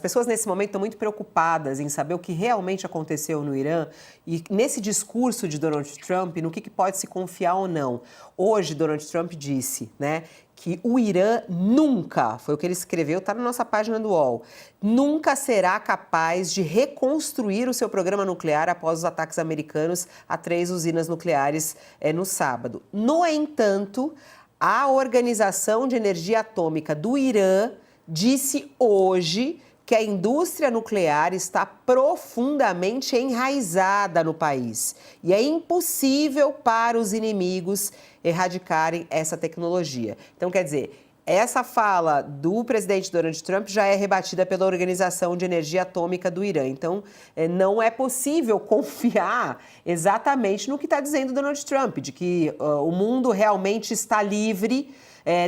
pessoas nesse momento estão muito preocupadas em saber o que realmente aconteceu no Irã e nesse discurso de Donald Trump, no que pode se confiar ou não. Hoje, Donald Trump disse, né, que o Irã nunca, foi o que ele escreveu, está na nossa página do UOL, nunca será capaz de reconstruir o seu programa nuclear após os ataques americanos a 3 usinas nucleares no sábado. No entanto, a Organização de Energia Atômica do Irã disse hoje que a indústria nuclear está profundamente enraizada no país e é impossível para os inimigos erradicarem essa tecnologia. Então, quer dizer, essa fala do presidente Donald Trump já é rebatida pela Organização de Energia Atômica do Irã. Então, não é possível confiar exatamente no que está dizendo Donald Trump, de que o mundo realmente está livre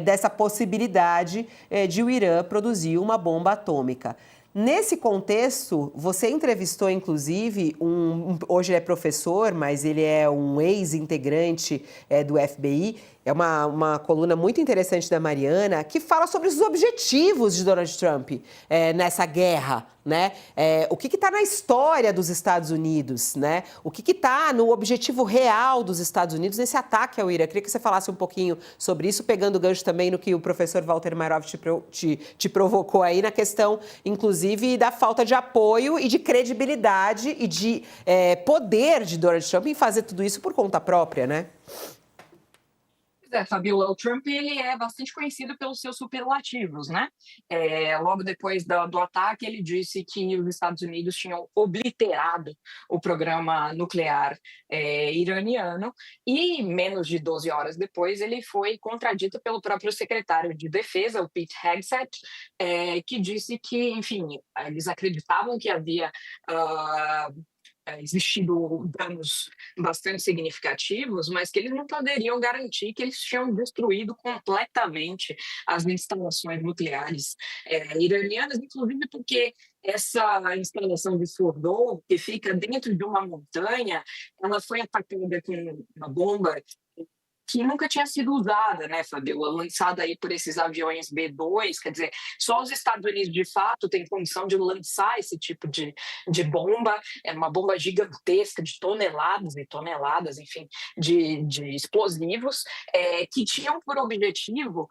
dessa possibilidade de o Irã produzir uma bomba atômica. Nesse contexto, você entrevistou, inclusive, hoje ele é professor, mas ele é um ex-integrante do FBI, é uma coluna muito interessante da Mariana, que fala sobre os objetivos de Donald Trump nessa guerra, né? O que está na história dos Estados Unidos, né? O que está no objetivo real dos Estados Unidos nesse ataque ao Irã. Queria que você falasse um pouquinho sobre isso, pegando o gancho também no que o professor Walter Marov te provocou aí na questão, inclusive, da falta de apoio e de credibilidade e de poder de Donald Trump em fazer tudo isso por conta própria, né? Fabiola, o Trump ele é bastante conhecido pelos seus superlativos, né? Logo depois do ataque, ele disse que os Estados Unidos tinham obliterado o programa nuclear iraniano e, menos de 12 horas depois, ele foi contradito pelo próprio secretário de Defesa, o Pete Hegseth, que disse que, enfim, eles acreditavam que havia existido danos bastante significativos, mas que eles não poderiam garantir que eles tinham destruído completamente as instalações nucleares iranianas, inclusive porque essa instalação de Fordow, que fica dentro de uma montanha, ela foi atacada com uma bomba que nunca tinha sido usada, né, Fabiola? Lançada aí por esses aviões B-2, quer dizer, só os Estados Unidos, de fato, têm condição de lançar esse tipo de bomba, é uma bomba gigantesca de toneladas e toneladas, enfim, de explosivos, que tinham por objetivo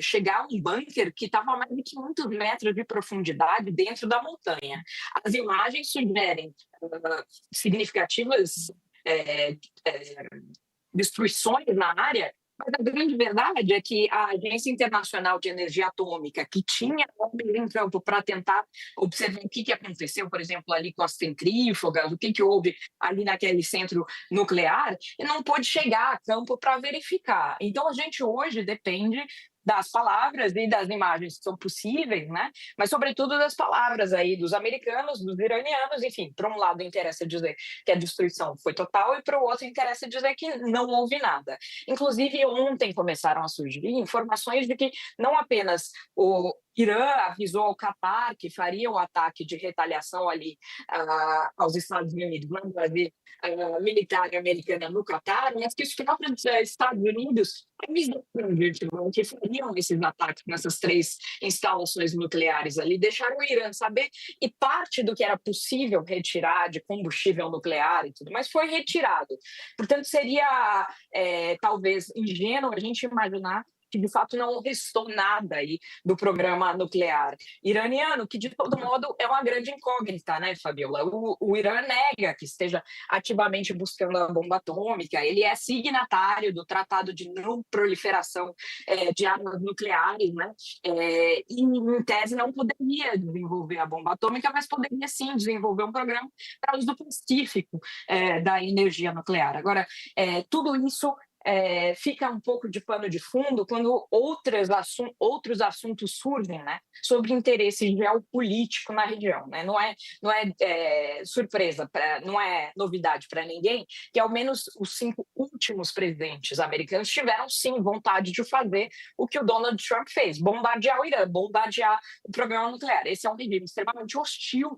chegar a um bunker que estava a mais de 500 metros de profundidade dentro da montanha. As imagens sugerem significativas destruições na área, mas a grande verdade é que a Agência Internacional de Energia Atômica, que tinha homens em campo para tentar observar o que aconteceu, por exemplo, ali com as centrífugas, o que houve ali naquele centro nuclear, e não pôde chegar a campo para verificar. Então, a gente hoje depende das palavras e das imagens que são possíveis, né? Mas, sobretudo, das palavras aí dos americanos, dos iranianos, enfim, para um lado interessa dizer que a destruição foi total e para o outro interessa dizer que não houve nada. Inclusive, ontem começaram a surgir informações de que não apenas o Irã avisou ao Catar que faria um ataque de retaliação ali aos Estados Unidos, na base militar americana no Catar, mas que os próprios Estados Unidos avisaram que fariam esses ataques nessas 3 instalações nucleares ali, deixaram o Irã saber, e parte do que era possível retirar de combustível nuclear e tudo, mas foi retirado. Portanto, seria talvez ingênuo a gente imaginar que de fato não restou nada aí do programa nuclear iraniano, que de todo modo é uma grande incógnita, né, Fabiola? O Irã nega que esteja ativamente buscando a bomba atômica, ele é signatário do Tratado de Não Proliferação de Armas Nucleares, né? E em tese não poderia desenvolver a bomba atômica, mas poderia sim desenvolver um programa para uso pacífico da energia nuclear. Agora, tudo isso fica um pouco de pano de fundo quando outros assuntos surgem, né, sobre interesse geopolítico na região, né? Não é surpresa, não é novidade para ninguém que ao menos os 5 últimos presidentes americanos tiveram sim vontade de fazer o que o Donald Trump fez, bombardear o Irã, bombardear o programa nuclear. Esse é um regime extremamente hostil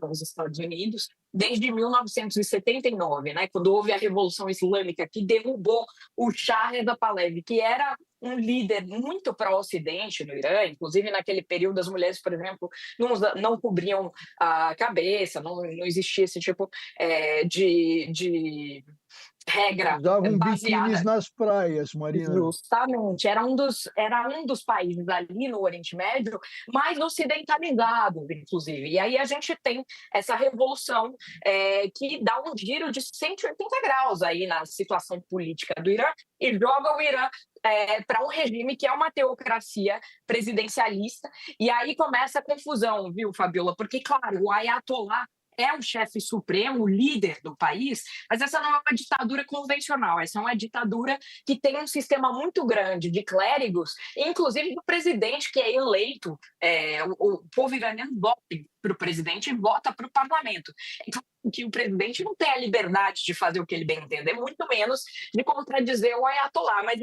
aos Estados Unidos, desde 1979, né, quando houve a Revolução Islâmica, que derrubou o Shah Reza Pahlavi, que era um líder muito pró-Ocidente no Irã, inclusive naquele período as mulheres, por exemplo, não cobriam a cabeça, não existia esse tipo de regra Usavam biquínis baseada. nas praias, Marina. Justamente, era um dos países ali no Oriente Médio mais ocidentalizados, inclusive. E aí a gente tem essa revolução que dá um giro de 180 graus aí na situação política do Irã e joga o Irã para um regime que é uma teocracia presidencialista. E aí começa a confusão, viu, Fabiola? Porque, claro, o Ayatollah é o chefe supremo, o líder do país, mas essa não é uma ditadura convencional, essa é uma ditadura que tem um sistema muito grande de clérigos, inclusive do presidente que é eleito, o povo iraniano vota para o presidente e vota para o parlamento. Então, que o presidente não tem a liberdade de fazer o que ele bem entende, muito menos de contradizer o Ayatollah, mas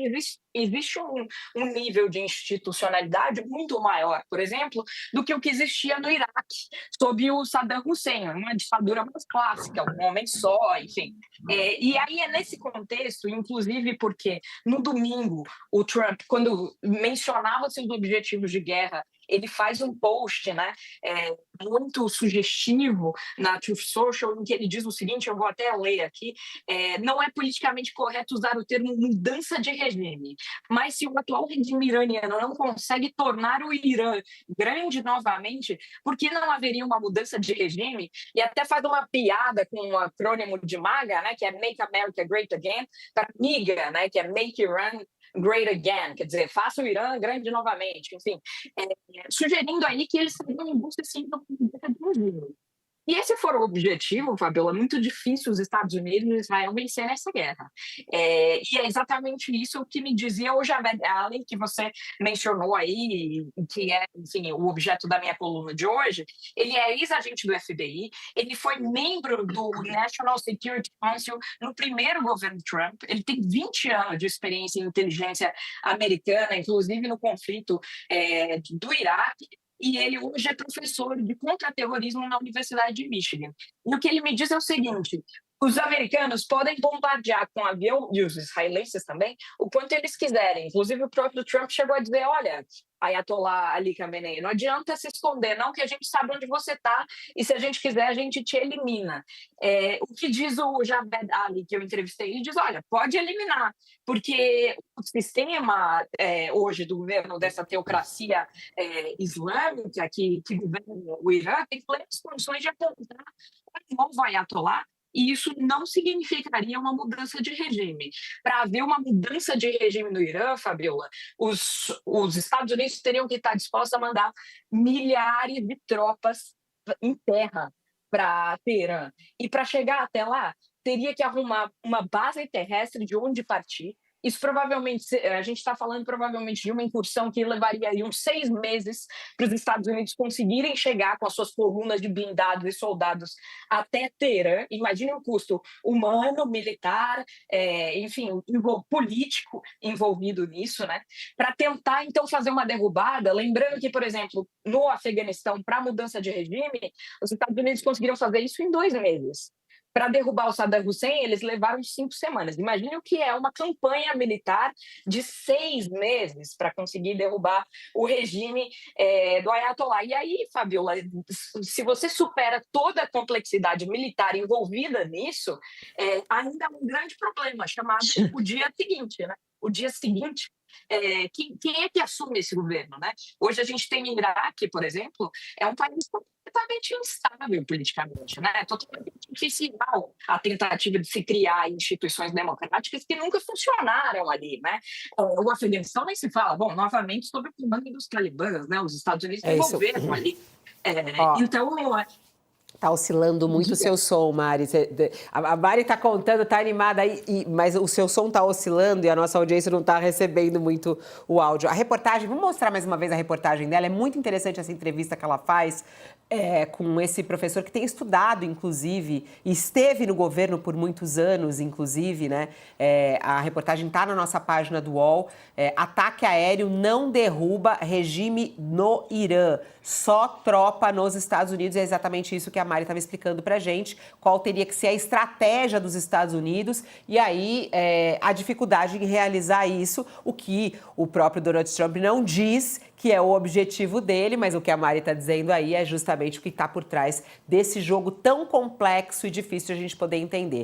existe um nível de institucionalidade muito maior, por exemplo, do que o que existia no Iraque, sob o Saddam Hussein, uma ditadura mais clássica, um homem só, enfim. E aí é nesse contexto, inclusive porque no domingo o Trump, quando mencionava seus objetivos de guerra, ele faz um post, né, muito sugestivo na Truth Social, em que ele diz o seguinte, eu vou até ler aqui, não é politicamente correto usar o termo mudança de regime, mas se o atual regime iraniano não consegue tornar o Irã grande novamente, por que não haveria uma mudança de regime? E até faz uma piada com o acrônimo de MAGA, né, que é Make America Great Again, para MIGA, né, que é Make Iran Great Again, quer dizer, faça o Irã grande novamente, enfim, sugerindo aí que eles teriam em busca assim, de um. E esse for o objetivo, Fabiola, é muito difícil os Estados Unidos e Israel vencer nessa guerra. E é exatamente isso que me dizia o Javed Allen, que você mencionou aí, que é, enfim, o objeto da minha coluna de hoje. Ele é ex-agente do FBI, ele foi membro do National Security Council no primeiro governo Trump, ele tem 20 anos de experiência em inteligência americana, inclusive no conflito do Iraque, e ele hoje é professor de contra-terrorismo na Universidade de Michigan. E o que ele me diz é o seguinte: os americanos podem bombardear com avião, e os israelenses também, o quanto eles quiserem. Inclusive, o próprio Trump chegou a dizer, olha, Ayatollah Ali Khamenei, não adianta se esconder, não, que a gente sabe onde você está, e se a gente quiser, a gente te elimina. O que diz o Javed Ali, que eu entrevistei, ele diz, olha, pode eliminar, porque o sistema hoje do governo dessa teocracia islâmica que governa o Irã tem plenas condições de apontar um novo Ayatollah, e isso não significaria uma mudança de regime. Para haver uma mudança de regime no Irã, Fabiola, os Estados Unidos teriam que estar dispostos a mandar milhares de tropas em terra para Teherã. E para chegar até lá, teria que arrumar uma base terrestre de onde partir. Isso provavelmente, a gente está falando provavelmente de uma incursão que levaria aí uns 6 meses para os Estados Unidos conseguirem chegar com as suas colunas de blindados e soldados até Teherã. Imagine o custo humano, militar, enfim, político envolvido nisso, né? Para tentar, então, fazer uma derrubada. Lembrando que, por exemplo, no Afeganistão, para a mudança de regime, os Estados Unidos conseguiram fazer isso em 2 meses. Para derrubar o Saddam Hussein, eles levaram 5 semanas. Imagine o que é uma campanha militar de 6 meses para conseguir derrubar o regime do Ayatollah. E aí, Fabiola, se você supera toda a complexidade militar envolvida nisso, ainda há um grande problema, chamado o dia seguinte, né? O dia seguinte, quem é que assume esse governo, né? Hoje a gente tem o Iraque, por exemplo, é um país completamente instável politicamente, né? É totalmente difícil a tentativa de se criar instituições democráticas que nunca funcionaram ali, né? O Afeganistão nem se fala, bom, novamente sob o comando dos talibãs, né? Os Estados Unidos envolveram ali. Então, tá oscilando muito o seu som, Mari. A Mari tá contando, tá animada aí, mas o seu som tá oscilando e a nossa audiência não tá recebendo muito o áudio. A reportagem, vamos mostrar mais uma vez a reportagem dela. É muito interessante essa entrevista que ela faz com esse professor que tem estudado, inclusive, e esteve no governo por muitos anos, inclusive, né? A reportagem tá na nossa página do UOL. Ataque aéreo não derruba regime no Irã. Só tropa nos Estados Unidos. É exatamente isso que a Mari Mari estava explicando para a gente qual teria que ser a estratégia dos Estados Unidos e aí a dificuldade em realizar isso, o que o próprio Donald Trump não diz que é o objetivo dele, mas o que a Mari está dizendo aí é justamente o que está por trás desse jogo tão complexo e difícil de a gente poder entender.